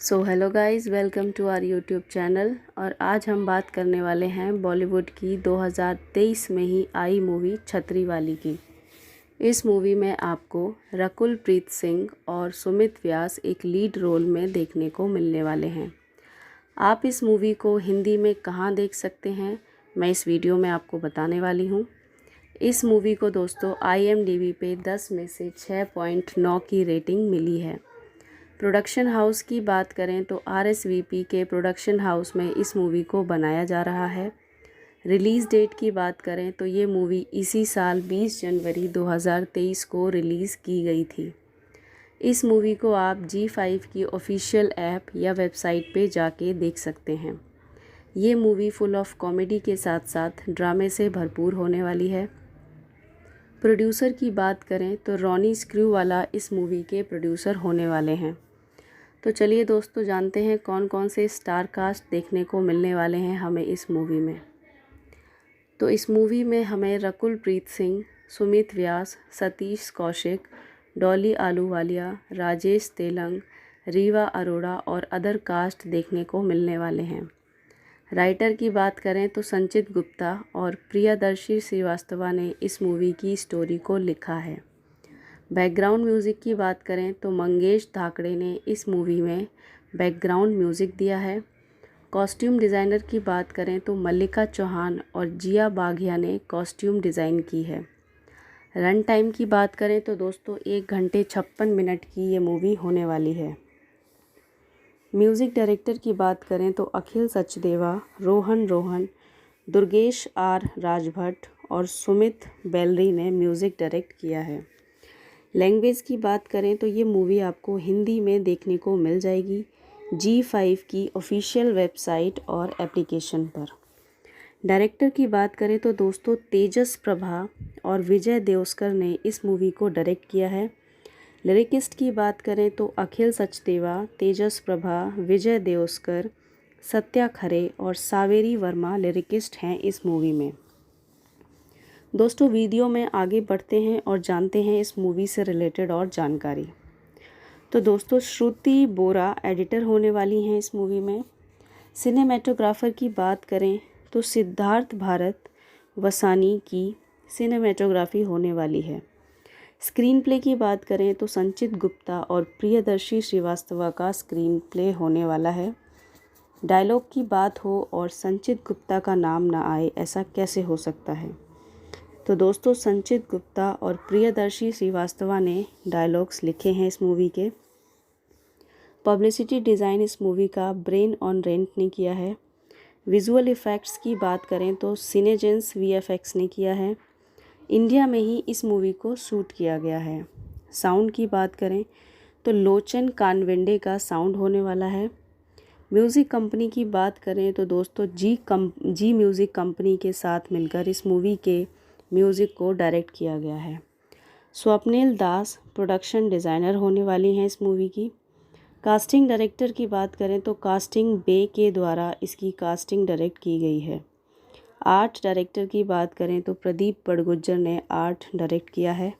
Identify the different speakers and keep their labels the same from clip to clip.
Speaker 1: So hello guys, welcome to our YouTube channel. और आज हम बात करने वाले हैं बॉलीवुड की 2023 में ही आई मूवी छतरी वाली की। इस मूवी में आपको रकुल प्रीत सिंह और सुमित व्यास एक लीड रोल में देखने को मिलने वाले हैं। आप इस मूवी को हिंदी में कहां देख सकते हैं, मैं इस वीडियो में आपको बताने वाली हूं। इस मूवी को दोस्तों IMDb पे 10 में से 6.9 की रेटिंग मिली है। प्रोडक्शन हाउस की बात करें तो RSVP के प्रोडक्शन हाउस में इस मूवी को बनाया जा रहा है। रिलीज़ डेट की बात करें तो ये मूवी इसी साल 20 जनवरी 2023 को रिलीज़ की गई थी। इस मूवी को आप G5 की ऑफिशियल ऐप या वेबसाइट पे जाके देख सकते हैं। ये मूवी फुल ऑफ कॉमेडी के साथ साथ ड्रामे से भरपूर होने वाली है। प्रोड्यूसर की बात करें तो रॉनी स्क्रूवाला इस मूवी के प्रोड्यूसर होने वाले हैं। तो चलिए दोस्तों, जानते हैं कौन कौन से स्टार कास्ट देखने को मिलने वाले हैं हमें इस मूवी में। तो इस मूवी में हमें रकुल प्रीत सिंह, सुमित व्यास, सतीश कौशिक, डॉली आलूवालिया, राजेश तेलंग, रीवा अरोड़ा और अदर कास्ट देखने को मिलने वाले हैं। राइटर की बात करें तो संचित गुप्ता और प्रियदर्शी श्रीवास्तवा ने इस मूवी की स्टोरी को लिखा है। बैकग्राउंड म्यूज़िक की बात करें तो मंगेश धाकड़े ने इस मूवी में बैकग्राउंड म्यूज़िक दिया है। कॉस्ट्यूम डिज़ाइनर की बात करें तो मल्लिका चौहान और जिया बाघिया ने कॉस्ट्यूम डिज़ाइन की है। रन टाइम की बात करें तो दोस्तों 1 घंटे 56 मिनट की ये मूवी होने वाली है। म्यूज़िक डायरेक्टर की बात करें तो अखिल सचदेवा, रोहन रोहन, दुर्गेश आर राजभट्ट और सुमित बेलरी ने म्यूज़िक डायरेक्ट किया है। लैंग्वेज की बात करें तो ये मूवी आपको हिंदी में देखने को मिल जाएगी G5 की ऑफिशियल वेबसाइट और एप्लीकेशन पर। डायरेक्टर की बात करें तो दोस्तों तेजस प्रभा और विजय देओस्कर ने इस मूवी को डायरेक्ट किया है। लिरिकिस्ट की बात करें तो अखिल सचदेवा, तेजस प्रभा, विजय देओस्कर, सत्या खरे और सावेरी वर्मा लिरिकिस्ट हैं इस मूवी में। दोस्तों, वीडियो में आगे बढ़ते हैं और जानते हैं इस मूवी से रिलेटेड और जानकारी। तो दोस्तों, श्रुति बोरा एडिटर होने वाली हैं इस मूवी में। सिनेमेटोग्राफर की बात करें तो सिद्धार्थ भारत वसानी की सिनेमेटोग्राफी होने वाली है। स्क्रीन प्ले की बात करें तो संचित गुप्ता और प्रियदर्शी श्रीवास्तवा का स्क्रीन प्ले होने वाला है। डायलॉग की बात हो और संचित गुप्ता का नाम ना आए, ऐसा कैसे हो सकता है। तो दोस्तों, संचित गुप्ता और प्रियदर्शी श्रीवास्तवा ने डायलॉग्स लिखे हैं इस मूवी के। पब्लिसिटी डिज़ाइन इस मूवी का ब्रेन ऑन रेंट ने किया है। विजुअल इफ़ेक्ट्स की बात करें तो सिनेजेंस VFX ने किया है। इंडिया में ही इस मूवी को शूट किया गया है। साउंड की बात करें तो लोचन कानवेंडे का साउंड होने वाला है। म्यूज़िक कंपनी की बात करें तो दोस्तों जी म्यूज़िक कंपनी के साथ मिलकर इस मूवी के म्यूज़िक को डायरेक्ट किया गया है। स्वप्निल दास प्रोडक्शन डिज़ाइनर होने वाली हैं इस मूवी की। कास्टिंग डायरेक्टर की बात करें तो कास्टिंग बे के द्वारा इसकी कास्टिंग डायरेक्ट की गई है। आर्ट डायरेक्टर की बात करें तो प्रदीप बड़गुज्जर ने आर्ट डायरेक्ट किया है।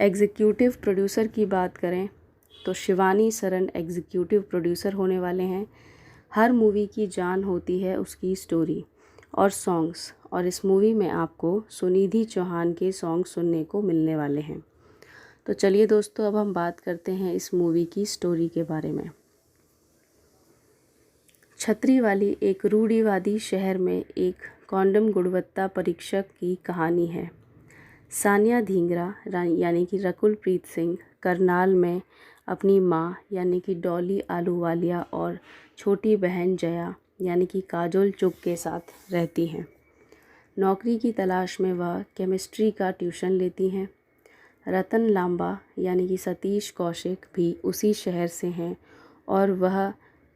Speaker 1: एग्जीक्यूटिव प्रोड्यूसर की बात करें तो शिवानी सरन एग्जीक्यूटिव प्रोड्यूसर होने वाले हैं। हर मूवी की जान होती है उसकी स्टोरी और सॉन्ग्स, और इस मूवी में आपको सुनिधि चौहान के सॉन्ग सुनने को मिलने वाले हैं। तो चलिए दोस्तों, अब हम बात करते हैं इस मूवी की स्टोरी के बारे में। छतरी वाली एक रूढ़िवादी शहर में एक कॉन्डम गुणवत्ता परीक्षक की कहानी है। सानिया धींगरा यानी कि रकुल प्रीत सिंह करनाल में अपनी माँ यानी कि डॉली आलूवालिया और छोटी बहन जया यानी कि काजोल चुग के साथ रहती हैं। नौकरी की तलाश में वह केमिस्ट्री का ट्यूशन लेती हैं। रतन लांबा यानी कि सतीश कौशिक भी उसी शहर से हैं और वह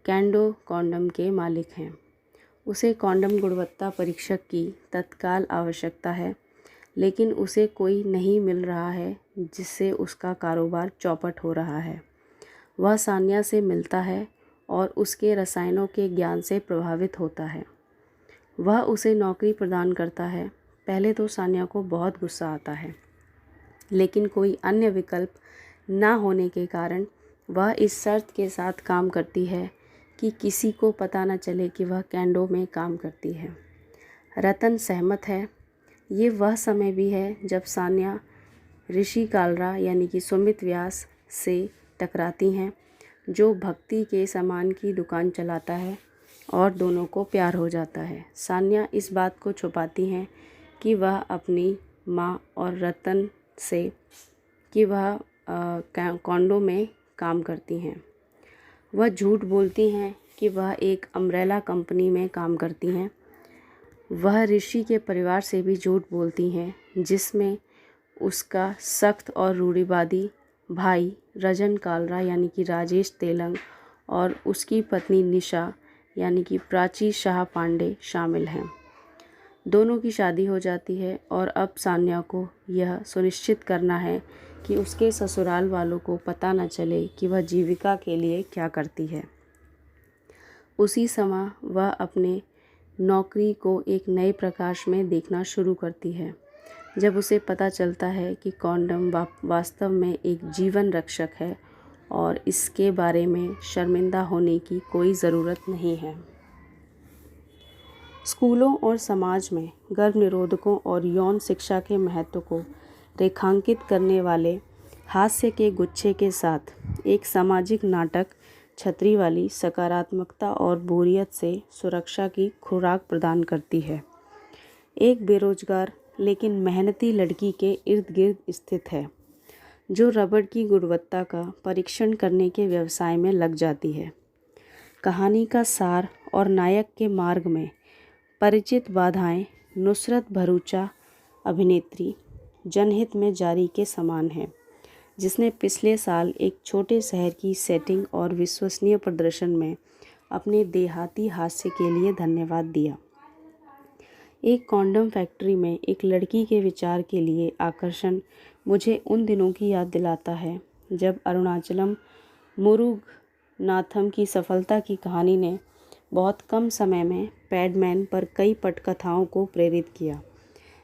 Speaker 1: कैंडो कॉन्डम के मालिक हैं। उसे कॉन्डम गुणवत्ता परीक्षक की तत्काल आवश्यकता है, लेकिन उसे कोई नहीं मिल रहा है जिससे उसका कारोबार चौपट हो रहा है। वह सानिया से मिलता है और उसके रसायनों के ज्ञान से प्रभावित होता है। वह उसे नौकरी प्रदान करता है। पहले तो सानिया को बहुत गुस्सा आता है, लेकिन कोई अन्य विकल्प ना होने के कारण वह इस शर्त के साथ काम करती है कि किसी को पता न चले कि वह कैंडो में काम करती है। रतन सहमत है। ये वह समय भी है जब सान्या ऋषि कालरा यानी कि सुमित व्यास से टकराती हैं, जो भक्ति के सामान की दुकान चलाता है, और दोनों को प्यार हो जाता है। सान्या इस बात को छुपाती हैं कि वह अपनी माँ और रतन से कि वह कॉन्डो में काम करती हैं। वह झूठ बोलती हैं कि वह एक अम्ब्रेला कंपनी में काम करती हैं। वह ऋषि के परिवार से भी झूठ बोलती हैं, जिसमें उसका सख्त और रूढ़िवादी भाई रजन कालरा यानी कि राजेश तेलंग और उसकी पत्नी निशा यानी कि प्राची शाह पांडे शामिल हैं। दोनों की शादी हो जाती है और अब सान्या को यह सुनिश्चित करना है कि उसके ससुराल वालों को पता न चले कि वह जीविका के लिए क्या करती है। उसी समय वह अपने नौकरी को एक नए प्रकाश में देखना शुरू करती है, जब उसे पता चलता है कि कॉन्डम वास्तव में एक जीवन रक्षक है और इसके बारे में शर्मिंदा होने की कोई ज़रूरत नहीं है। स्कूलों और समाज में गर्भनिरोधकों और यौन शिक्षा के महत्व को रेखांकित करने वाले हास्य के गुच्छे के साथ एक सामाजिक नाटक छतरीवाली सकारात्मकता और बोरियत से सुरक्षा की खुराक प्रदान करती है। एक बेरोजगार लेकिन मेहनती लड़की के इर्द गिर्द स्थित है, जो रबड़ की गुणवत्ता का परीक्षण करने के व्यवसाय में लग जाती है। कहानी का सार और नायक के मार्ग में परिचित बाधाएं नुसरत भरूचा अभिनेत्री जनहित में जारी के समान है, जिसने पिछले साल एक छोटे शहर की सेटिंग और विश्वसनीय प्रदर्शन में अपने देहाती हास्य के लिए धन्यवाद दिया। एक कॉन्डम फैक्ट्री में एक लड़की के विचार के लिए आकर्षण मुझे उन दिनों की याद दिलाता है जब अरुणाचलम मुरुगनाथम की सफलता की कहानी ने बहुत कम समय में पैडमैन पर कई पटकथाओं को प्रेरित किया।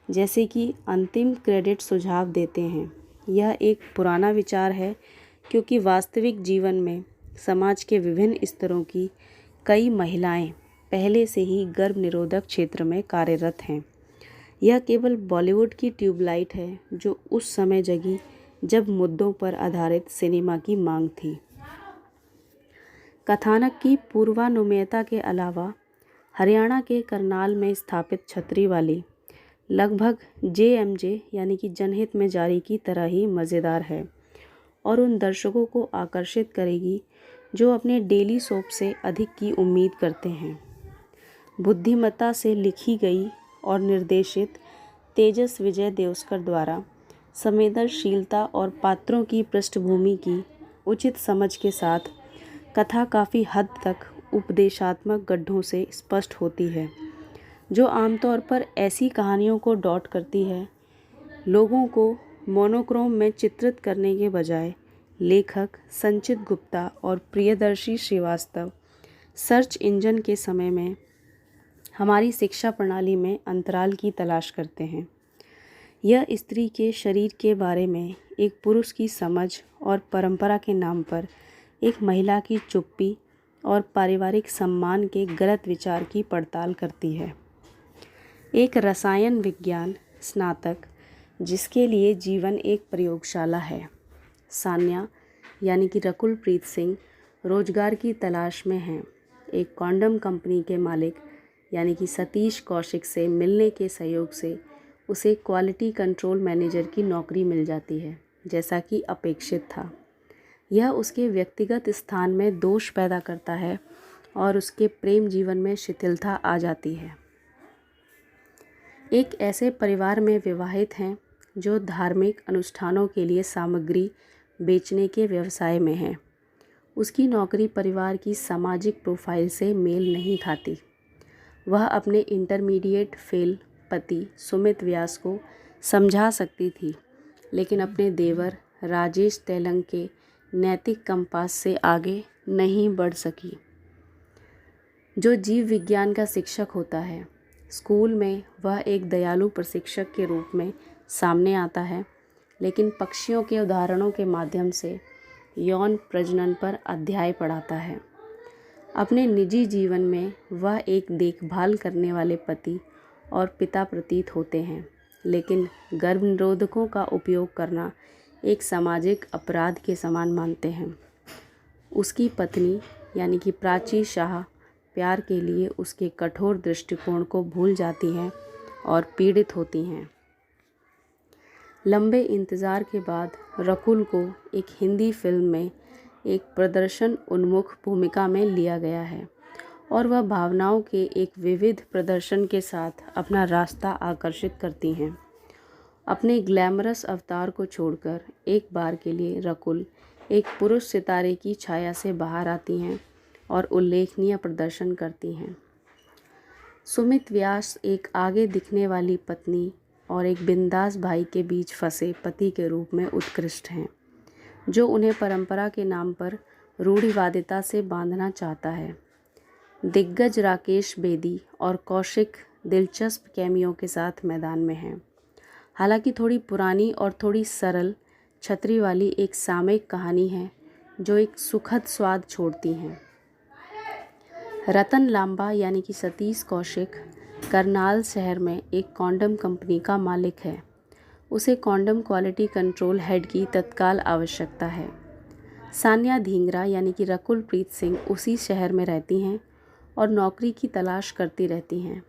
Speaker 1: जैसे कि अंतिम क्रेडिट सुझाव देते हैं, यह एक पुराना विचार है क्योंकि वास्तविक जीवन में समाज के विभिन्न स्तरों की कई महिलाएं पहले से ही गर्भ निरोधक क्षेत्र में कार्यरत हैं। यह केवल बॉलीवुड की ट्यूबलाइट है जो उस समय जगी जब मुद्दों पर आधारित सिनेमा की मांग थी। कथानक की पूर्वानुमेयता के अलावा हरियाणा के करनाल में स्थापित छतरीवाली लगभग JMJ यानी कि जनहित में जारी की तरह ही मज़ेदार है और उन दर्शकों को आकर्षित करेगी जो अपने डेली सोप से अधिक की उम्मीद करते हैं। बुद्धिमत्ता से लिखी गई और निर्देशित तेजस विजय देवस्कर द्वारा संवेदनशीलता और पात्रों की पृष्ठभूमि की उचित समझ के साथ कथा काफ़ी हद तक उपदेशात्मक गड्ढों से स्पष्ट होती है, जो आमतौर पर ऐसी कहानियों को डॉट करती है। लोगों को मोनोक्रोम में चित्रित करने के बजाय लेखक संचित गुप्ता और प्रियदर्शी श्रीवास्तव सर्च इंजन के समय में हमारी शिक्षा प्रणाली में अंतराल की तलाश करते हैं। यह स्त्री के शरीर के बारे में एक पुरुष की समझ और परंपरा के नाम पर एक महिला की चुप्पी और पारिवारिक सम्मान के गलत विचार की पड़ताल करती है। एक रसायन विज्ञान स्नातक जिसके लिए जीवन एक प्रयोगशाला है, सान्या यानी कि रकुलप्रीत सिंह रोजगार की तलाश में हैं। एक कॉन्डम कंपनी के मालिक यानी कि सतीश कौशिक से मिलने के सहयोग से उसे क्वालिटी कंट्रोल मैनेजर की नौकरी मिल जाती है, जैसा कि अपेक्षित था। यह उसके व्यक्तिगत स्थान में दोष पैदा करता है और उसके प्रेम जीवन में शिथिलता आ जाती है। एक ऐसे परिवार में विवाहित हैं जो धार्मिक अनुष्ठानों के लिए सामग्री बेचने के व्यवसाय में हैं। उसकी नौकरी परिवार की सामाजिक प्रोफाइल से मेल नहीं खाती। वह अपने इंटरमीडिएट फेल पति सुमित व्यास को समझा सकती थी, लेकिन अपने देवर राजेश तेलंग के नैतिक कंपास से आगे नहीं बढ़ सकी। जो जीव विज्ञान का शिक्षक होता है, स्कूल में वह एक दयालु प्रशिक्षक के रूप में सामने आता है, लेकिन पक्षियों के उदाहरणों के माध्यम से यौन प्रजनन पर अध्याय पढ़ाता है। अपने निजी जीवन में वह एक देखभाल करने वाले पति और पिता प्रतीत होते हैं, लेकिन गर्भनिरोधकों का उपयोग करना एक सामाजिक अपराध के समान मानते हैं। उसकी पत्नी यानी कि प्राची शाह प्यार के लिए उसके कठोर दृष्टिकोण को भूल जाती हैं और पीड़ित होती हैं। लंबे इंतज़ार के बाद रकुल को एक हिंदी फिल्म में एक प्रदर्शन उन्मुख भूमिका में लिया गया है और वह भावनाओं के एक विविध प्रदर्शन के साथ अपना रास्ता आकर्षित करती हैं। अपने ग्लैमरस अवतार को छोड़कर एक बार के लिए रकुल एक पुरुष सितारे की छाया से बाहर आती हैं और उल्लेखनीय प्रदर्शन करती हैं। सुमित व्यास एक आगे दिखने वाली पत्नी और एक बिंदास भाई के बीच फंसे पति के रूप में उत्कृष्ट हैं, जो उन्हें परंपरा के नाम पर रूढ़िवादिता से बांधना चाहता है। दिग्गज राकेश बेदी और कौशिक दिलचस्प कैमियों के साथ मैदान में हैं। हालांकि थोड़ी पुरानी और थोड़ी सरल छतरी वाली एक सामयिक कहानी है जो एक सुखद स्वाद छोड़ती हैं। रतन लांबा यानी कि सतीश कौशिक करनाल शहर में एक कॉन्डम कंपनी का मालिक है। उसे कॉन्डम क्वालिटी कंट्रोल हेड की तत्काल आवश्यकता है। सान्या धींगरा यानी कि रकुल प्रीत सिंह उसी शहर में रहती हैं और नौकरी की तलाश करती रहती हैं।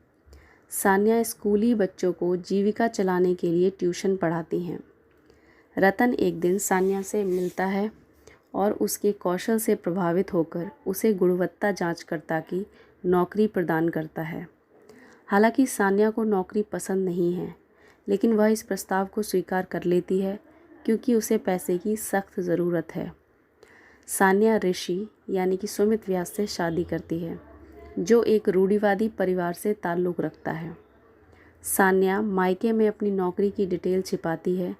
Speaker 1: सान्या स्कूली बच्चों को जीविका चलाने के लिए ट्यूशन पढ़ाती हैं। रतन एक दिन सान्या से मिलता है और उसके कौशल से प्रभावित होकर उसे गुणवत्ता जांचकर्ता की नौकरी प्रदान करता है। हालांकि सान्या को नौकरी पसंद नहीं है, लेकिन वह इस प्रस्ताव को स्वीकार कर लेती है क्योंकि उसे पैसे की सख्त ज़रूरत है। सान्या ऋषि यानी कि सुमित व्यास से शादी करती है, जो एक रूढ़िवादी परिवार से ताल्लुक़ रखता है। सान्या मायके में अपनी नौकरी की डिटेल छिपाती है।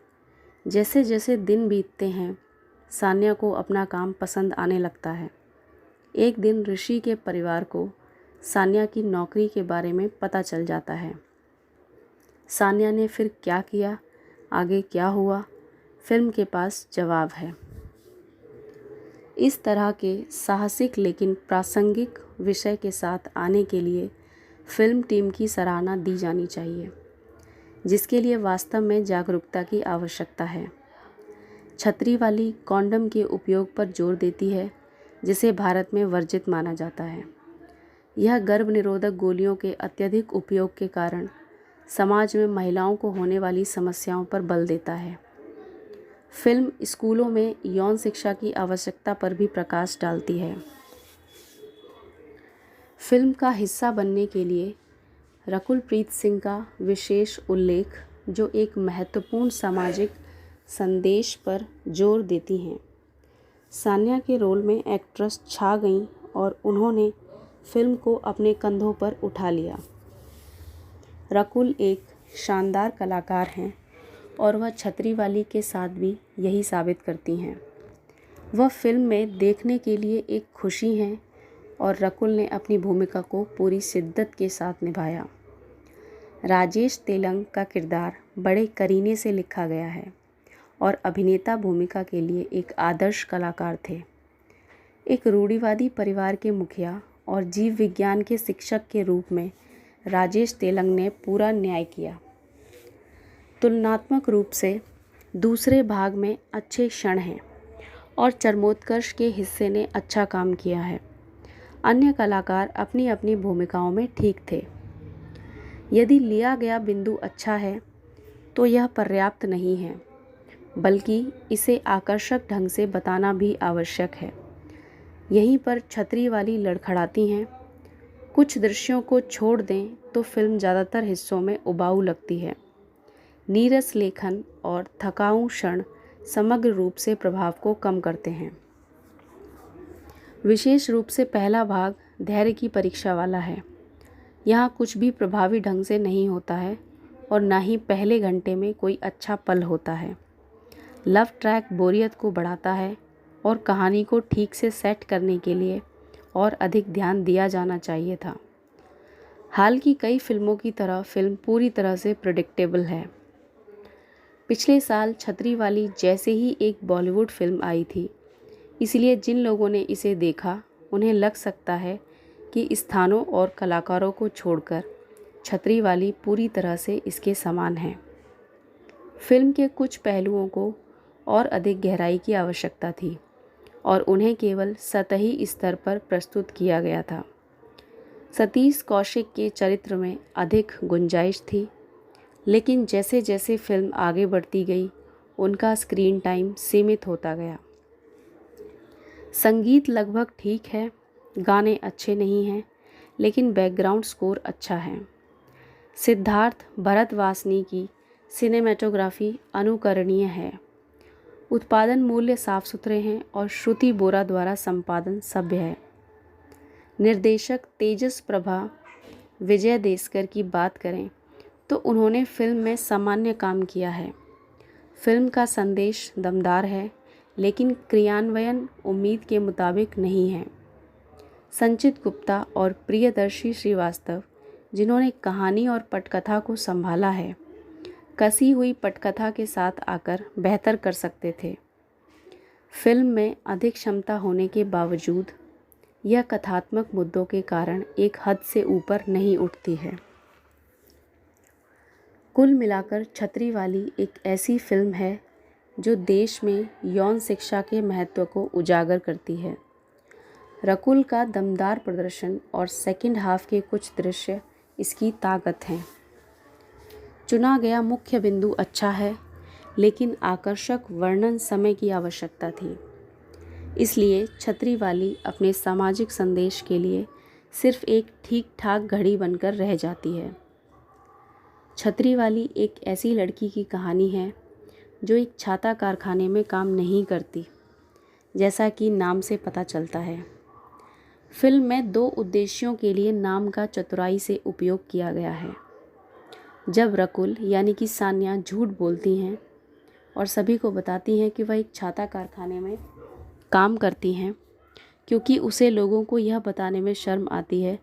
Speaker 1: जैसे जैसे दिन बीतते हैं, सान्या को अपना काम पसंद आने लगता है। एक दिन ऋषि के परिवार को सान्या की नौकरी के बारे में पता चल जाता है। सान्या ने फिर क्या किया, आगे क्या हुआ, फिल्म के पास जवाब है। इस तरह के साहसिक लेकिन प्रासंगिक विषय के साथ आने के लिए फिल्म टीम की सराहना दी जानी चाहिए, जिसके लिए वास्तव में जागरूकता की आवश्यकता है। छतरी वाली कॉन्डम के उपयोग पर जोर देती है, जिसे भारत में वर्जित माना जाता है। यह गर्भ निरोधक गोलियों के अत्यधिक उपयोग के कारण समाज में महिलाओं को होने वाली समस्याओं पर बल देता है। फिल्म स्कूलों में यौन शिक्षा की आवश्यकता पर भी प्रकाश डालती है। फिल्म का हिस्सा बनने के लिए रकुल प्रीत सिंह का विशेष उल्लेख, जो एक महत्वपूर्ण सामाजिक संदेश पर जोर देती हैं। सान्या के रोल में एक्ट्रेस छा गईं और उन्होंने फिल्म को अपने कंधों पर उठा लिया। रकुल एक शानदार कलाकार हैं और वह छतरी वाली के साथ भी यही साबित करती हैं। वह फिल्म में देखने के लिए एक खुशी हैं और रकुल ने अपनी भूमिका को पूरी शिद्दत के साथ निभाया। राजेश तेलंग का किरदार बड़े करीने से लिखा गया है और अभिनेता भूमिका के लिए एक आदर्श कलाकार थे। एक रूढ़िवादी परिवार के मुखिया और जीव विज्ञान के शिक्षक के रूप में राजेश तेलंग ने पूरा न्याय किया। तुलनात्मक रूप से दूसरे भाग में अच्छे क्षण हैं और चरमोत्कर्ष के हिस्से ने अच्छा काम किया है। अन्य कलाकार अपनी अपनी भूमिकाओं में ठीक थे। यदि लिया गया बिंदु अच्छा है तो यह पर्याप्त नहीं है, बल्कि इसे आकर्षक ढंग से बताना भी आवश्यक है। यहीं पर छतरी वाली लड़खड़ाती हैं। कुछ दृश्यों को छोड़ दें तो फिल्म ज़्यादातर हिस्सों में उबाऊ लगती है। नीरस लेखन और थकाऊ क्षण समग्र रूप से प्रभाव को कम करते हैं। विशेष रूप से पहला भाग धैर्य की परीक्षा वाला है। यहाँ कुछ भी प्रभावी ढंग से नहीं होता है और ना ही पहले घंटे में कोई अच्छा पल होता है। लव ट्रैक बोरियत को बढ़ाता है और कहानी को ठीक से सेट करने के लिए और अधिक ध्यान दिया जाना चाहिए था। हाल की कई फिल्मों की तरह फिल्म पूरी तरह से प्रेडिक्टेबल है। पिछले साल छतरी वाली जैसे ही एक बॉलीवुड फिल्म आई थी, इसलिए जिन लोगों ने इसे देखा उन्हें लग सकता है कि स्थानों और कलाकारों को छोड़कर छतरीवाली पूरी तरह से इसके समान है। फिल्म के कुछ पहलुओं को और अधिक गहराई की आवश्यकता थी और उन्हें केवल सतही स्तर पर प्रस्तुत किया गया था। सतीश कौशिक के चरित्र में अधिक गुंजाइश थी, लेकिन जैसे जैसे फिल्म आगे बढ़ती गई उनका स्क्रीन टाइम सीमित होता गया। संगीत लगभग ठीक है, गाने अच्छे नहीं हैं, लेकिन बैकग्राउंड स्कोर अच्छा है। सिद्धार्थ भरतवासनी की सिनेमेटोग्राफी अनुकरणीय है। उत्पादन मूल्य साफ सुथरे हैं और श्रुति बोरा द्वारा संपादन सभ्य है। निर्देशक तेजस प्रभा विजय देशकर की बात करें तो उन्होंने फिल्म में सामान्य काम किया है। फिल्म का संदेश दमदार है, लेकिन क्रियान्वयन उम्मीद के मुताबिक नहीं है। संचित गुप्ता और प्रियदर्शी श्रीवास्तव, जिन्होंने कहानी और पटकथा को संभाला है, कसी हुई पटकथा के साथ आकर बेहतर कर सकते थे। फिल्म में अधिक क्षमता होने के बावजूद यह कथात्मक मुद्दों के कारण एक हद से ऊपर नहीं उठती है। कुल मिलाकर छतरीवाली एक ऐसी फिल्म है जो देश में यौन शिक्षा के महत्व को उजागर करती है। रकुल का दमदार प्रदर्शन और सेकंड हाफ के कुछ दृश्य इसकी ताकत हैं। चुना गया मुख्य बिंदु अच्छा है, लेकिन आकर्षक वर्णन समय की आवश्यकता थी। इसलिए छतरीवाली अपने सामाजिक संदेश के लिए सिर्फ एक ठीक ठाक घड़ी बनकर रह जाती है। छतरीवाली एक ऐसी लड़की की कहानी है जो एक छाता कारखाने में काम नहीं करती, जैसा कि नाम से पता चलता है। फिल्म में 2 उद्देश्यों के लिए नाम का चतुराई से उपयोग किया गया है। जब रकुल यानी कि सान्या झूठ बोलती हैं और सभी को बताती हैं कि वह एक छाता कारखाने में काम करती हैं, क्योंकि उसे लोगों को यह बताने में शर्म आती है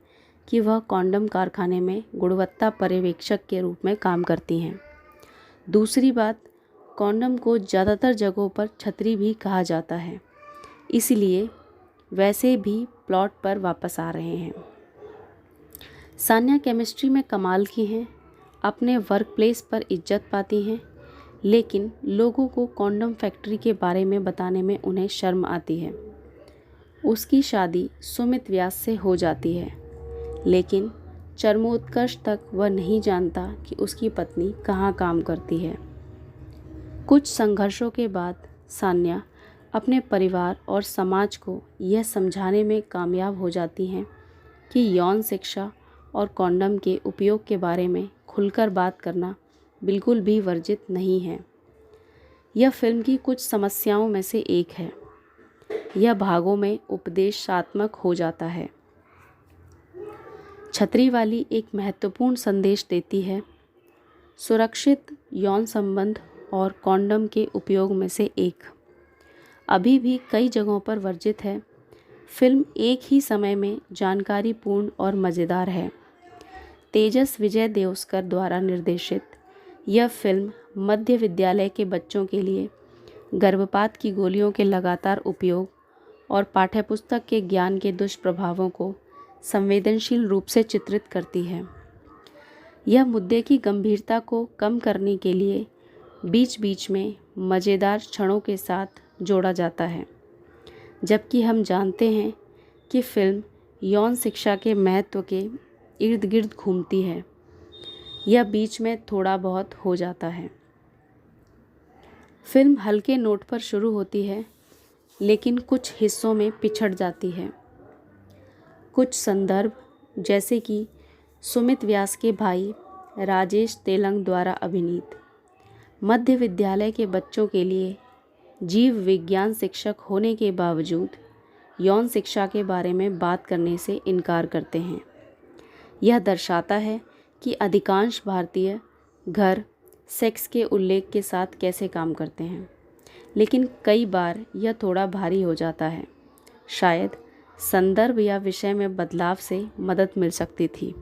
Speaker 1: कि वह कॉन्डम कारखाने में गुणवत्ता पर्यवेक्षक के रूप में काम करती हैं। दूसरी बात, कॉन्डम को ज़्यादातर जगहों पर छतरी भी कहा जाता है, इसलिए वैसे भी प्लॉट पर वापस आ रहे हैं। सान्या केमिस्ट्री में कमाल की हैं, अपने वर्क प्लेस पर इज्जत पाती हैं, लेकिन लोगों को कॉन्डम फैक्ट्री के बारे में बताने में उन्हें शर्म आती है। उसकी शादी सुमित व्यास से हो जाती है, लेकिन चरमोत्कर्ष तक वह नहीं जानता कि उसकी पत्नी कहाँ काम करती है। कुछ संघर्षों के बाद सान्या अपने परिवार और समाज को यह समझाने में कामयाब हो जाती हैं कि यौन शिक्षा और कॉन्डम के उपयोग के बारे में खुलकर बात करना बिल्कुल भी वर्जित नहीं है। यह फिल्म की कुछ समस्याओं में से एक है। यह भागों में उपदेशात्मक हो जाता है। छतरीवाली एक महत्वपूर्ण संदेश देती है। सुरक्षित यौन संबंध और कॉन्डम के उपयोग में से एक अभी भी कई जगहों पर वर्जित है। फिल्म एक ही समय में जानकारीपूर्ण और मज़ेदार है। तेजस विजय देवस्कर द्वारा निर्देशित यह फिल्म मध्य विद्यालय के बच्चों के लिए गर्भपात की गोलियों के लगातार उपयोग और पाठ्यपुस्तक के ज्ञान के दुष्प्रभावों को संवेदनशील रूप से चित्रित करती है। यह मुद्दे की गंभीरता को कम करने के लिए बीच बीच में मज़ेदार क्षणों के साथ जोड़ा जाता है, जबकि हम जानते हैं कि फिल्म यौन शिक्षा के महत्व के इर्द गिर्द घूमती है। यह बीच में थोड़ा बहुत हो जाता है। फिल्म हल्के नोट पर शुरू होती है, लेकिन कुछ हिस्सों में पिछड़ जाती है। कुछ संदर्भ, जैसे कि सुमित व्यास के भाई राजेश तेलंग द्वारा अभिनीत मध्य विद्यालय के बच्चों के लिए जीव विज्ञान शिक्षक होने के बावजूद यौन शिक्षा के बारे में बात करने से इनकार करते हैं। यह दर्शाता है कि अधिकांश भारतीय घर सेक्स के उल्लेख के साथ कैसे काम करते हैं, लेकिन कई बार यह थोड़ा भारी हो जाता है। शायद संदर्भ या विषय में बदलाव से मदद मिल सकती थी।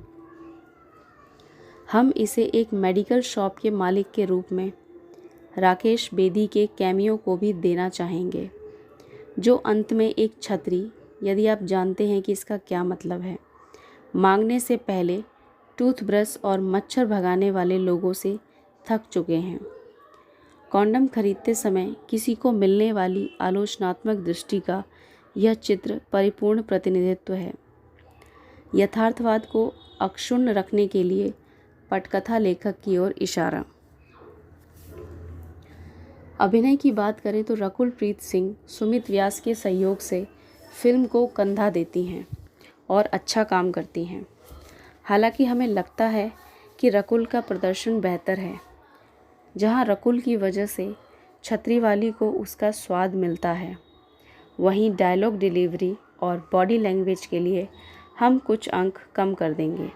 Speaker 1: हम इसे एक मेडिकल शॉप के मालिक के रूप में राकेश बेदी के कैमियो को भी देना चाहेंगे, जो अंत में एक छतरी, यदि आप जानते हैं कि इसका क्या मतलब है, मांगने से पहले टूथब्रश और मच्छर भगाने वाले लोगों से थक चुके हैं। कॉन्डम खरीदते समय किसी को मिलने वाली आलोचनात्मक दृष्टि का यह चित्र परिपूर्ण प्रतिनिधित्व है। यथार्थवाद को अक्षुण्ण रखने के लिए पटकथा लेखक की ओर इशारा। अभिनय की बात करें तो रकुल प्रीत सिंह सुमित व्यास के सहयोग से फिल्म को कंधा देती हैं और अच्छा काम करती हैं। हालांकि हमें लगता है कि रकुल का प्रदर्शन बेहतर है। जहां रकुल की वजह से छतरीवाली को उसका स्वाद मिलता है, वहीं डायलॉग डिलीवरी और बॉडी लैंग्वेज के लिए हम कुछ अंक कम कर देंगे।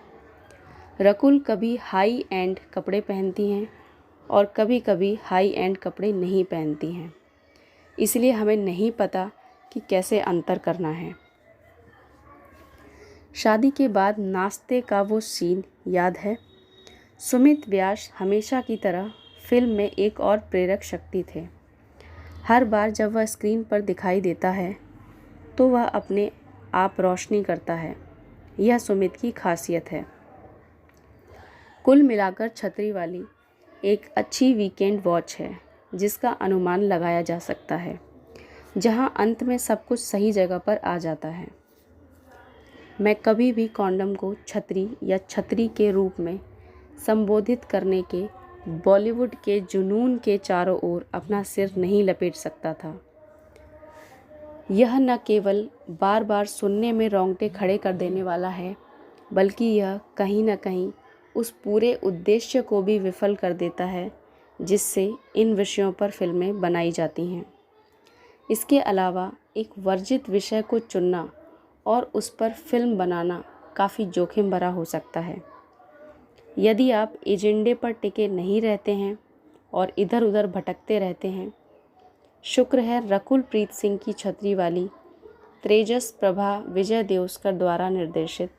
Speaker 1: रकुल कभी हाई एंड कपड़े पहनती हैं और कभी कभी हाई एंड कपड़े नहीं पहनती हैं, इसलिए हमें नहीं पता कि कैसे अंतर करना है। शादी के बाद नाश्ते का वो सीन याद है? सुमित व्यास हमेशा की तरह फिल्म में एक और प्रेरक शक्ति थे। हर बार जब वह स्क्रीन पर दिखाई देता है तो वह अपने आप रोशनी करता है। यह सुमित की खासियत है। कुल मिलाकर छतरीवाली एक अच्छी वीकेंड वॉच है जिसका अनुमान लगाया जा सकता है, जहां अंत में सब कुछ सही जगह पर आ जाता है। मैं कभी भी कॉन्डम को छतरी या छतरी के रूप में संबोधित करने के बॉलीवुड के जुनून के चारों ओर अपना सिर नहीं लपेट सकता था। यह न केवल बार बार सुनने में रोंगटे खड़े कर देने वाला है, बल्कि यह कहीं न कहीं उस पूरे उद्देश्य को भी विफल कर देता है जिससे इन विषयों पर फिल्में बनाई जाती हैं। इसके अलावा एक वर्जित विषय को चुनना और उस पर फिल्म बनाना काफ़ी जोखिम भरा हो सकता है। यदि आप एजेंडे पर टिके नहीं रहते हैं और इधर उधर भटकते रहते हैं। शुक्र है रकुल प्रीत सिंह की छतरीवाली तेजस प्रभा विजय देओस्कर द्वारा निर्देशित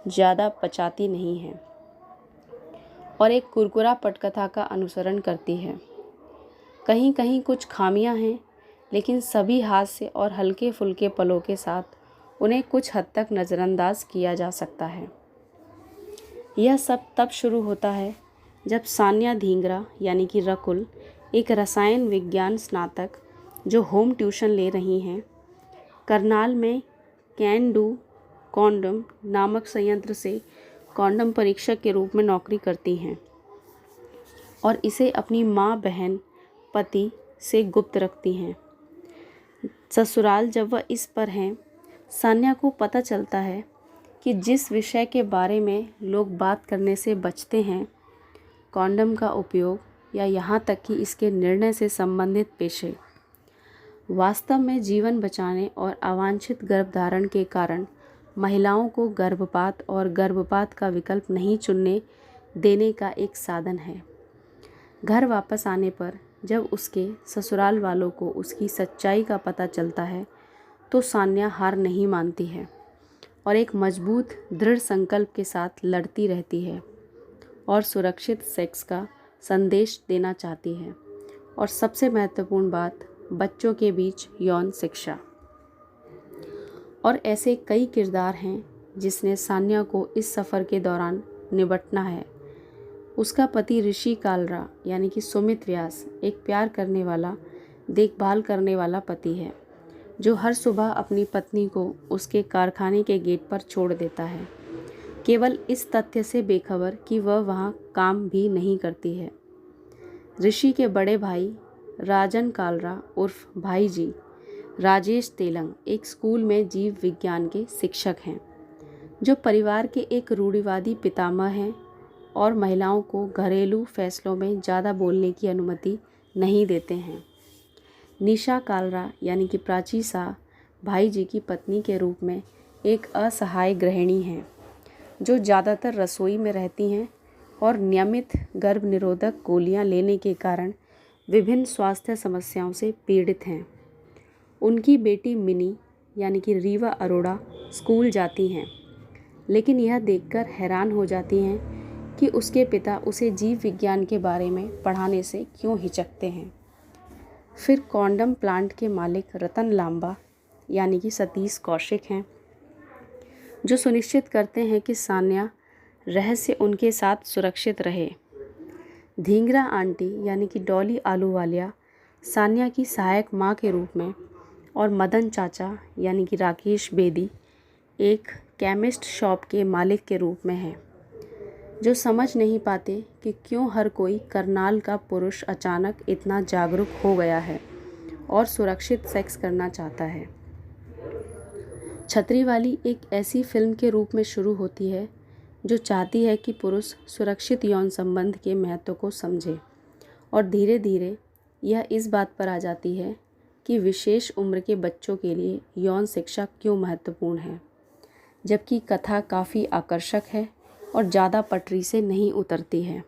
Speaker 1: ज़्यादा पचाती नहीं है और एक कुरकुरा पटकथा का अनुसरण करती है। कहीं कहीं कुछ खामियां हैं, लेकिन सभी हास्य और हल्के फुल्के पलों के साथ उन्हें कुछ हद तक नज़रअंदाज किया जा सकता है। यह सब तब शुरू होता है जब सान्या धींगरा यानी कि रकुल, एक रसायन विज्ञान स्नातक जो होम ट्यूशन ले रही हैं, करनाल में कैन डू कॉन्डम नामक संयंत्र से कॉन्डम परीक्षक के रूप में नौकरी करती हैं और इसे अपनी माँ, बहन, पति से गुप्त रखती हैं। ससुराल जब वह इस पर हैं, सान्या को पता चलता है कि जिस विषय के बारे में लोग बात करने से बचते हैं, कॉन्डम का उपयोग या यहाँ तक कि इसके निर्णय से संबंधित पेशे, वास्तव में जीवन बचाने और अवांछित गर्भधारण के कारण महिलाओं को गर्भपात और गर्भपात का विकल्प नहीं चुनने देने का एक साधन है। घर वापस आने पर जब उसके ससुराल वालों को उसकी सच्चाई का पता चलता है तो सान्या हार नहीं मानती है और एक मजबूत दृढ़ संकल्प के साथ लड़ती रहती है और सुरक्षित सेक्स का संदेश देना चाहती है। और सबसे महत्वपूर्ण बात, बच्चों के बीच यौन शिक्षा। और ऐसे कई किरदार हैं जिसने सान्या को इस सफ़र के दौरान निपटना है। उसका पति ऋषि कालरा यानी कि सुमित व्यास एक प्यार करने वाला, देखभाल करने वाला पति है जो हर सुबह अपनी पत्नी को उसके कारखाने के गेट पर छोड़ देता है, केवल इस तथ्य से बेखबर कि वह वहाँ काम भी नहीं करती है। ऋषि के बड़े भाई राजन कालरा उर्फ भाई जी राजेश तेलंग एक स्कूल में जीव विज्ञान के शिक्षक हैं जो परिवार के एक रूढ़िवादी पितामह हैं और महिलाओं को घरेलू फैसलों में ज़्यादा बोलने की अनुमति नहीं देते हैं। निशा कालरा यानी कि प्राची शाह भाई जी की पत्नी के रूप में एक असहाय गृहिणी हैं जो ज़्यादातर रसोई में रहती हैं और नियमित गर्भ निरोधक गोलियां लेने के कारण विभिन्न स्वास्थ्य समस्याओं से पीड़ित हैं। उनकी बेटी मिनी यानी कि रीवा अरोड़ा स्कूल जाती हैं, लेकिन यह देखकर हैरान हो जाती हैं कि उसके पिता उसे जीव विज्ञान के बारे में पढ़ाने से क्यों हिचकते हैं। फिर कॉन्डम प्लांट के मालिक रतन लांबा यानी कि सतीश कौशिक हैं, जो सुनिश्चित करते हैं कि सान्या रहस्य उनके साथ सुरक्षित रहे। धींगरा आंटी यानी कि डॉली आलूवालिया सान्या की सहायक माँ के रूप में, और मदन चाचा यानी कि राकेश बेदी एक केमिस्ट शॉप के मालिक के रूप में हैं, जो समझ नहीं पाते कि क्यों हर कोई करनाल का पुरुष अचानक इतना जागरूक हो गया है और सुरक्षित सेक्स करना चाहता है। छतरीवाली एक ऐसी फिल्म के रूप में शुरू होती है जो चाहती है कि पुरुष सुरक्षित यौन संबंध के महत्व को समझे, और धीरे धीरे यह इस बात पर आ जाती है कि विशेष उम्र के बच्चों के लिए यौन शिक्षा क्यों महत्वपूर्ण है। जबकि कथा काफ़ी आकर्षक है और ज़्यादा पटरी से नहीं उतरती है।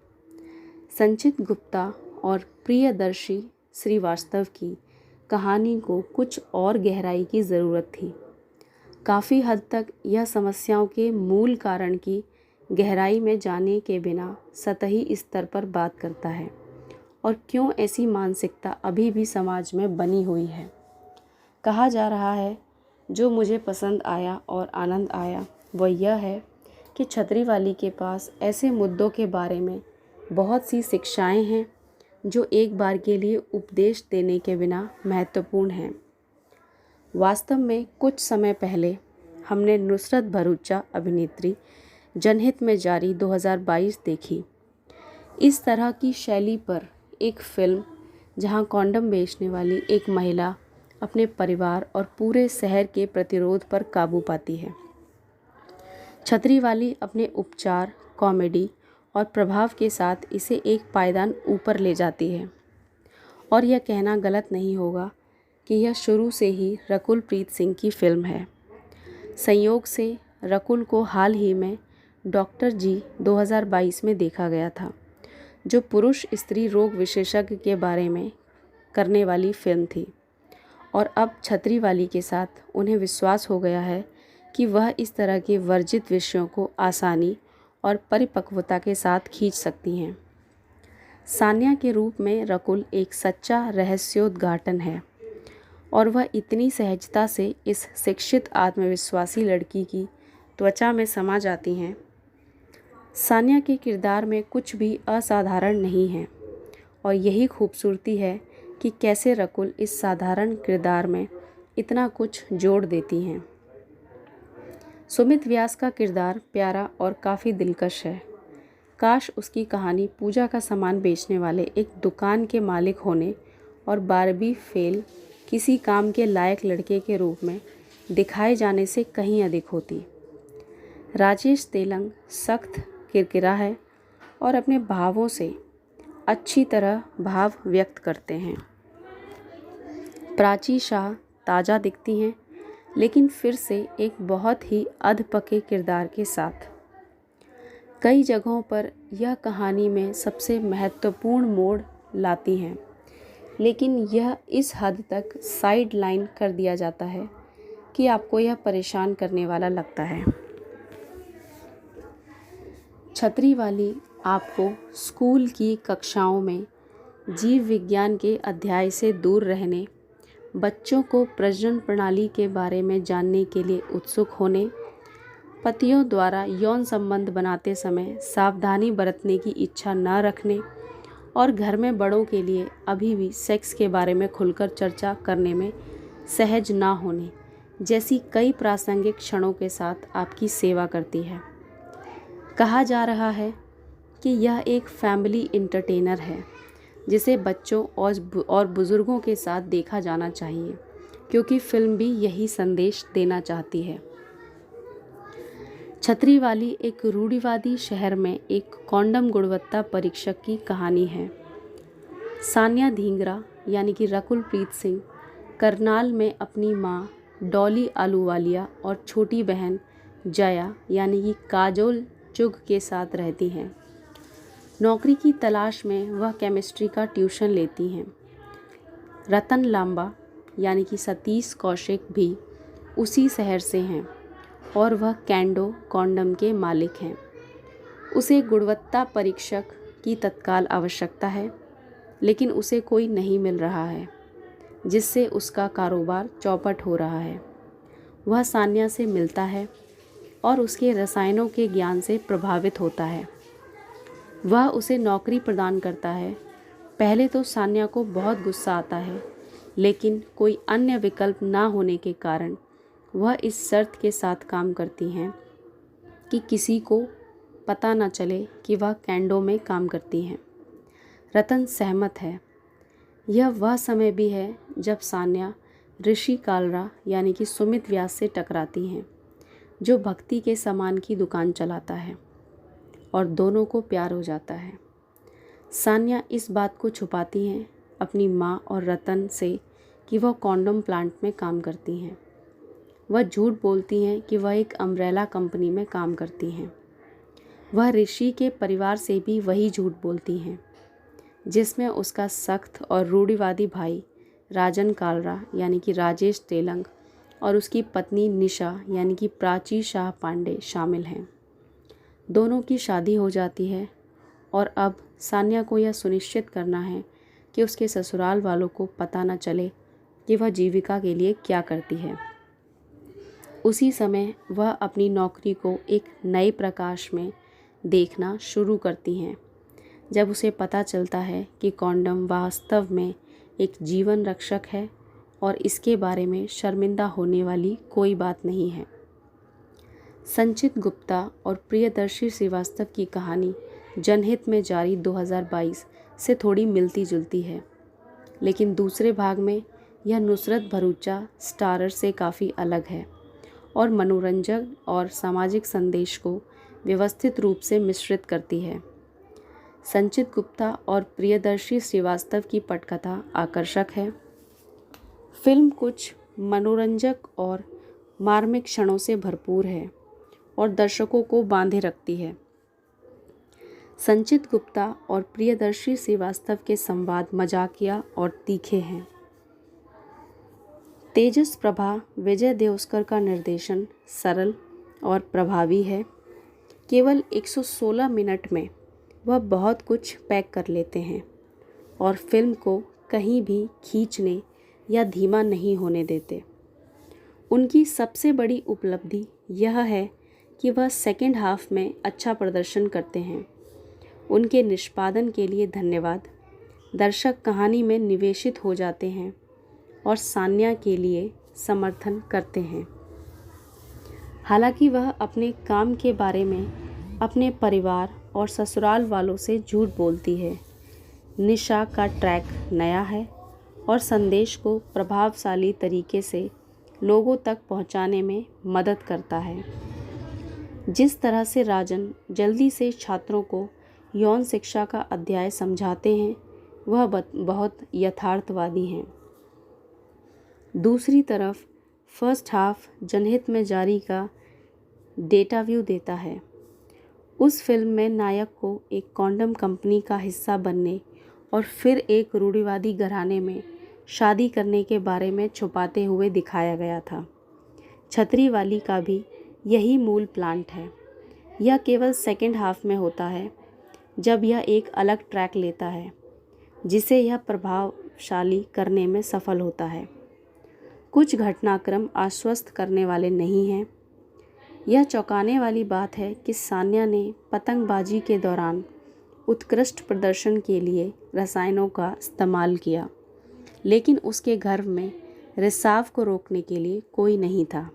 Speaker 1: संचित गुप्ता और प्रियदर्शी श्रीवास्तव की कहानी को कुछ और गहराई की ज़रूरत थी। काफ़ी हद तक यह समस्याओं के मूल कारण की गहराई में जाने के बिना सतही स्तर पर बात करता है, और क्यों ऐसी मानसिकता अभी भी समाज में बनी हुई है। कहा जा रहा है, जो मुझे पसंद आया और आनंद आया वह यह है कि छतरीवाली के पास ऐसे मुद्दों के बारे में बहुत सी शिक्षाएं हैं जो एक बार के लिए उपदेश देने के बिना महत्वपूर्ण हैं। वास्तव में कुछ समय पहले हमने नुसरत भरूचा अभिनेत्री जनहित में जारी 2022 देखी। इस तरह की शैली पर एक फिल्म जहां कॉन्डम बेचने वाली एक महिला अपने परिवार और पूरे शहर के प्रतिरोध पर काबू पाती है। छतरीवाली अपने उपचार, कॉमेडी और प्रभाव के साथ इसे एक पायदान ऊपर ले जाती है, और यह कहना गलत नहीं होगा कि यह शुरू से ही रकुल प्रीत सिंह की फिल्म है। संयोग से रकुल को हाल ही में डॉक्टर जी 2022 में देखा गया था, जो पुरुष स्त्री रोग विशेषज्ञ के बारे में करने वाली फिल्म थी, और अब छतरीवाली के साथ उन्हें विश्वास हो गया है कि वह इस तरह के वर्जित विषयों को आसानी और परिपक्वता के साथ खींच सकती हैं। सान्या के रूप में रकुल एक सच्चा रहस्योद्घाटन है, और वह इतनी सहजता से इस शिक्षित आत्मविश्वासी लड़की की त्वचा में समा जाती हैं। सान्या के किरदार में कुछ भी असाधारण नहीं है, और यही खूबसूरती है कि कैसे रकुल इस साधारण किरदार में इतना कुछ जोड़ देती हैं। सुमित व्यास का किरदार प्यारा और काफ़ी दिलकश है। काश उसकी कहानी पूजा का सामान बेचने वाले एक दुकान के मालिक होने और बारबी फेल किसी काम के लायक लड़के के रूप में दिखाए जाने से कहीं अधिक होती। राजेश तेलंग सख्त किरकिरा है और अपने भावों से अच्छी तरह भाव व्यक्त करते हैं। प्राची शाह ताज़ा दिखती हैं, लेकिन फिर से एक बहुत ही अधपके किरदार के साथ। कई जगहों पर यह कहानी में सबसे महत्वपूर्ण मोड़ लाती हैं, लेकिन यह इस हद तक साइड लाइन कर दिया जाता है कि आपको यह परेशान करने वाला लगता है। छतरीवाली आपको स्कूल की कक्षाओं में जीव विज्ञान के अध्याय से दूर रहने, बच्चों को प्रजनन प्रणाली के बारे में जानने के लिए उत्सुक होने, पतियों द्वारा यौन संबंध बनाते समय सावधानी बरतने की इच्छा न रखने, और घर में बड़ों के लिए अभी भी सेक्स के बारे में खुलकर चर्चा करने में सहज ना होने जैसी कई प्रासंगिक क्षणों के साथ आपकी सेवा करती है। कहा जा रहा है कि यह एक फैमिली एंटरटेनर है जिसे बच्चों और बुज़ुर्गों के साथ देखा जाना चाहिए, क्योंकि फिल्म भी यही संदेश देना चाहती है। छतरीवाली एक रूढ़िवादी शहर में एक कॉन्डम गुणवत्ता परीक्षक की कहानी है। सान्या धींगरा यानी कि रकुल प्रीत सिंह करनाल में अपनी माँ डॉली आलूवालिया और छोटी बहन जया यानी कि काजोल चुग के साथ रहती हैं। नौकरी की तलाश में वह केमिस्ट्री का ट्यूशन लेती हैं। रतन लांबा यानी कि सतीश कौशिक भी उसी शहर से हैं, और वह कैंडो कॉन्डम के मालिक हैं। उसे गुणवत्ता परीक्षक की तत्काल आवश्यकता है, लेकिन उसे कोई नहीं मिल रहा है। जिससे उसका कारोबार चौपट हो रहा है। वह सान्या से मिलता है और उसके रसायनों के ज्ञान से प्रभावित होता है। वह उसे नौकरी प्रदान करता है। पहले तो सान्या को बहुत गुस्सा आता है, लेकिन कोई अन्य विकल्प ना होने के कारण वह इस शर्त के साथ काम करती हैं कि किसी को पता न चले कि वह कैंडो में काम करती हैं। रतन सहमत है। यह वह समय भी है जब सान्या ऋषि कालरा यानी कि सुमित व्यास से टकराती हैं, जो भक्ति के सामान की दुकान चलाता है, और दोनों को प्यार हो जाता है। सान्या इस बात को छुपाती हैं अपनी माँ और रतन से कि वह कॉन्डोम प्लांट में काम करती हैं। वह झूठ बोलती हैं कि वह एक अम्ब्रेला कंपनी में काम करती हैं। वह ऋषि के परिवार से भी वही झूठ बोलती हैं, जिसमें उसका सख्त और रूढ़िवादी भाई राजन कालरा यानी कि राजेश तेलंग और उसकी पत्नी निशा यानी कि प्राची शाह पांडे शामिल हैं। दोनों की शादी हो जाती है और अब सान्या को यह सुनिश्चित करना है कि उसके ससुराल वालों को पता न चले कि वह जीविका के लिए क्या करती है। उसी समय वह अपनी नौकरी को एक नए प्रकाश में देखना शुरू करती हैं, जब उसे पता चलता है कि कॉन्डम वास्तव में एक जीवन रक्षक है और इसके बारे में शर्मिंदा होने वाली कोई बात नहीं है। संचित गुप्ता और प्रियदर्शी श्रीवास्तव की कहानी जनहित में जारी 2022 से थोड़ी मिलती जुलती है, लेकिन दूसरे भाग में यह नुसरत भरूचा स्टारर से काफ़ी अलग है और मनोरंजन और सामाजिक संदेश को व्यवस्थित रूप से मिश्रित करती है। संचित गुप्ता और प्रियदर्शी श्रीवास्तव की पटकथा आकर्षक है। फिल्म कुछ मनोरंजक और मार्मिक क्षणों से भरपूर है और दर्शकों को बांधे रखती है। संचित गुप्ता और प्रियदर्शी श्रीवास्तव के संवाद मजाकिया और तीखे हैं। तेजस प्रभा विजय देओस्कर का निर्देशन सरल और प्रभावी है। केवल 116 मिनट में वह बहुत कुछ पैक कर लेते हैं और फिल्म को कहीं भी खींचने या धीमा नहीं होने देते। उनकी सबसे बड़ी उपलब्धि यह है कि वह सेकेंड हाफ में अच्छा प्रदर्शन करते हैं। उनके निष्पादन के लिए धन्यवाद। दर्शक कहानी में निवेशित हो जाते हैं और सान्या के लिए समर्थन करते हैं। हालांकि वह अपने काम के बारे में अपने परिवार और ससुराल वालों से झूठ बोलती है। निशा का ट्रैक नया है और संदेश को प्रभावशाली तरीके से लोगों तक पहुंचाने में मदद करता है। जिस तरह से राजन जल्दी से छात्रों को यौन शिक्षा का अध्याय समझाते हैं, वह बहुत यथार्थवादी हैं। दूसरी तरफ फर्स्ट हाफ जनहित में जारी का डेटा व्यू देता है। उस फिल्म में नायक को एक कॉन्डम कंपनी का हिस्सा बनने और फिर एक रूढ़िवादी घराने में शादी करने के बारे में छुपाते हुए दिखाया गया था। छतरी वाली का भी यही मूल प्लांट है। यह केवल सेकेंड हाफ में होता है, जब यह एक अलग ट्रैक लेता है, जिसे यह प्रभावशाली करने में सफल होता है। कुछ घटनाक्रम आश्वस्त करने वाले नहीं हैं। यह चौंकाने वाली बात है कि सान्या ने पतंगबाजी के दौरान उत्कृष्ट प्रदर्शन के लिए रसायनों का इस्तेमाल किया, लेकिन उसके घर में रिसाव को रोकने के लिए कोई नहीं था।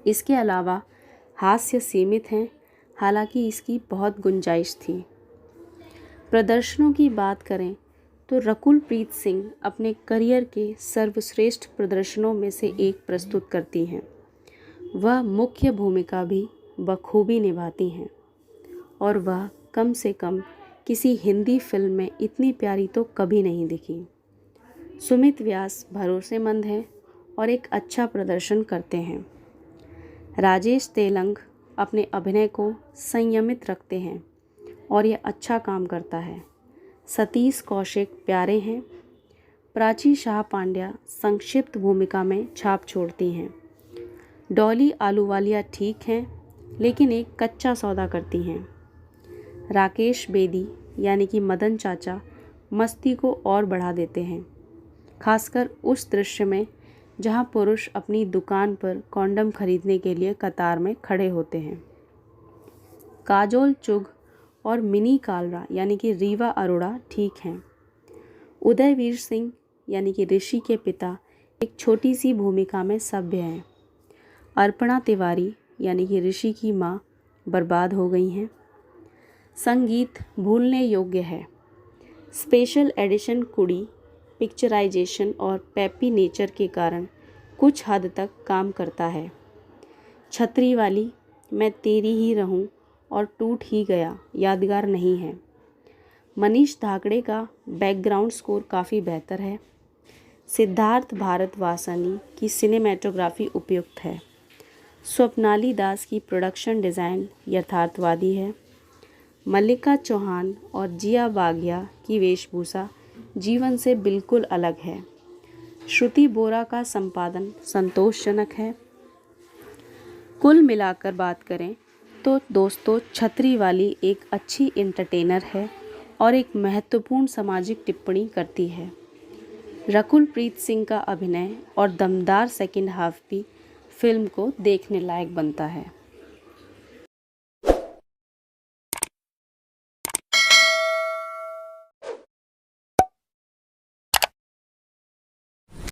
Speaker 1: इसके अलावा हास्य सीमित हैं, हालांकि इसकी बहुत गुंजाइश थी। प्रदर्शनों की बात करें तो रकुल प्रीत सिंह अपने करियर के सर्वश्रेष्ठ प्रदर्शनों में से एक प्रस्तुत करती हैं। वह मुख्य भूमिका भी बखूबी निभाती हैं और वह कम से कम किसी हिंदी फिल्म में इतनी प्यारी तो कभी नहीं दिखी। सुमित व्यास भरोसेमंद हैं और एक अच्छा प्रदर्शन करते हैं। राजेश तेलंग अपने अभिनय को संयमित रखते हैं और यह अच्छा काम करता है। सतीश कौशिक प्यारे हैं। प्राची शाह पांड्या संक्षिप्त भूमिका में छाप छोड़ती हैं। डॉली आलूवालिया ठीक हैं, लेकिन एक कच्चा सौदा करती हैं। राकेश बेदी यानी कि मदन चाचा मस्ती को और बढ़ा देते हैं। खासकर उस दृश्य में जहां पुरुष अपनी दुकान पर कॉन्डम खरीदने के लिए कतार में खड़े होते हैं। काजोल चुग और मिनी कालरा यानी कि रीवा अरोड़ा ठीक हैं। उदयवीर सिंह यानी कि ऋषि के पिता एक छोटी सी भूमिका में सभ्य हैं। अर्पणा तिवारी यानी कि ऋषि की माँ बर्बाद हो गई हैं। संगीत भूलने योग्य है। स्पेशल एडिशन कुड़ी, पिक्चराइजेशन और पैपी नेचर के कारण कुछ हद तक काम करता है। छतरी वाली, मैं तेरी ही रहूं और टूट ही गया यादगार नहीं है। मनीष धाकड़े का बैकग्राउंड स्कोर काफ़ी बेहतर है। सिद्धार्थ भारतवासनी की सिनेमेटोग्राफी उपयुक्त है। स्वप्नाली दास की प्रोडक्शन डिज़ाइन यथार्थवादी है। मल्लिका चौहान और जिया बाघिया की वेशभूषा जीवन से बिल्कुल अलग है। श्रुति बोरा का संपादन संतोषजनक है। कुल मिलाकर बात करें तो दोस्तों, छतरी वाली एक अच्छी एंटरटेनर है और एक महत्वपूर्ण सामाजिक टिप्पणी करती है। रकुल प्रीत सिंह का अभिनय और दमदार सेकंड हाफ भी फिल्म को देखने लायक बनता है।